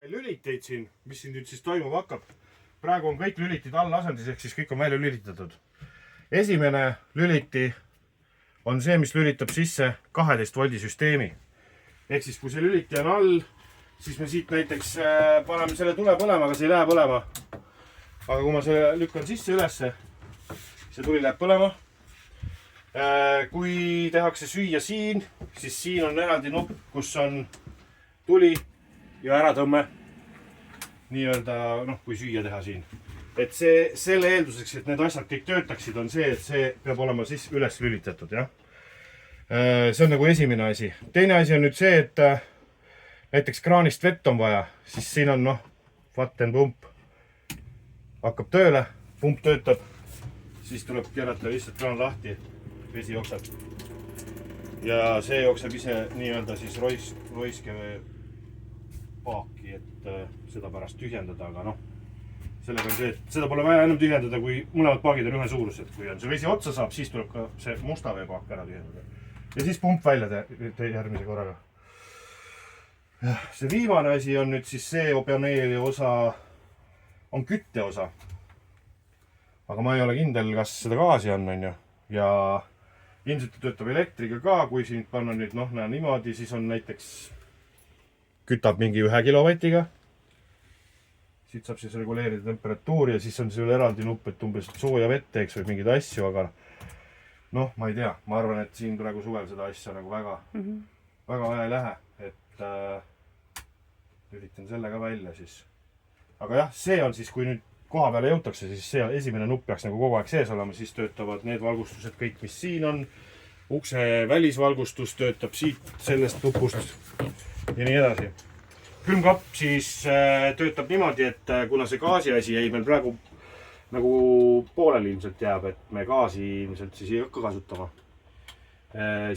Lüliteid siin, mis siin nüüd siis toimuma hakkab. Praegu on kõik lülitid allasendis, ehk siis kõik on välja lülitatud. Esimene lüliti on see, mis lülitab sisse 12 voldi süsteemi. Ehk siis kui see lüliti on all, siis me siit näiteks paneme selle tule põlema, aga see ei lähe põlema. Aga kui ma selle lükkan sisse ülesse, see tuli läheb põlema. Kui tehakse süüa siin, siis siin on eraldi nupp, kus on tuli ja äratõmme nii-öelda, kui süüa teha siin. Et selle eelduseks, et need asjad kõik töötaksid, on see, et see peab olema siis üles lülitatud, jah. See on nagu esimene asi. Teine asi on nüüd see, et näiteks kraanist vett on vaja, siis siin on vatten pump. Hakkab tööle, pump töötab, siis tuleb keerata lihtsalt kraan lahti, vesi jookseb. Ja see jookseb ise nii-öelda siis roiske paaki, et seda pärast tühjendada, aga sellega on see, et seda pole vaja enam tühjendada, kui mõlemad paagid on ühe suurused. Kui on see vesi otsa saab, siis tuleb ka see musta veepaak ära tühjendada. Ja siis pump välja järgmise korraga. See viimane asi on nüüd siis see paneeli osa, on kütte osa. Aga ma ei ole kindel, kas seda gaasi on, ja ilmselt töötab elektriga ka, kui siin panna nüüd niimoodi, siis on näiteks kütab mingi 1 kilovatiga. Siit saab siis reguleerida temperatuuri ja siis on seal eraldi nupp, et umbes sooja vett teeks või mingeid asju, aga ma ei tea. Ma arvan, et siin praegu suvel seda asja nagu väga vaja ei lähe, et üritan selle ka välja siis. Aga jah, see on siis, kui nüüd koha peale jõutakse, siis see esimene nupp peaks nagu kogu aeg sees olema, siis töötavad need valgustused kõik, mis siin on. Ukse välisvalgustus töötab siit sellest nupust ja nii edasi. Külmkapp siis töötab niimoodi, et kuna see gaasi asi jäi meil praegu nagu pooleli ilmselt jääb, et me gaasi ilmselt siis ei hakka kasutama.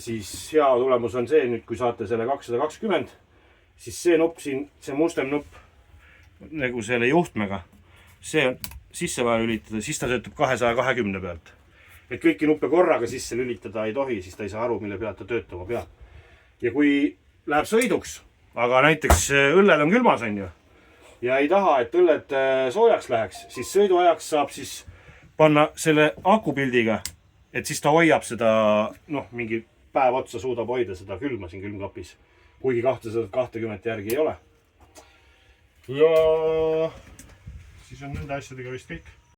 Siis hea tulemus on see, nüüd kui saate selle 220, siis see nupp siin, see mustem nupp nagu selle juhtmega, see on sisse vaja lülitada, siis ta töötab 220 pealt. Et kõiki nuppe korraga sisse lülitada ei tohi, siis ta ei saa aru, mille pealt ta töötama peab. Ja kui läheb sõiduks, aga näiteks õlled on külmas, ja ei taha, et õlled soojaks läheks, siis sõiduajaks saab siis panna selle akupildiga, et siis ta hoiab seda, mingi päev otsa suudab hoida seda külma siin külmkapis, kuigi 220 järgi ei ole. Ja siis on nende asjadega vist kõik.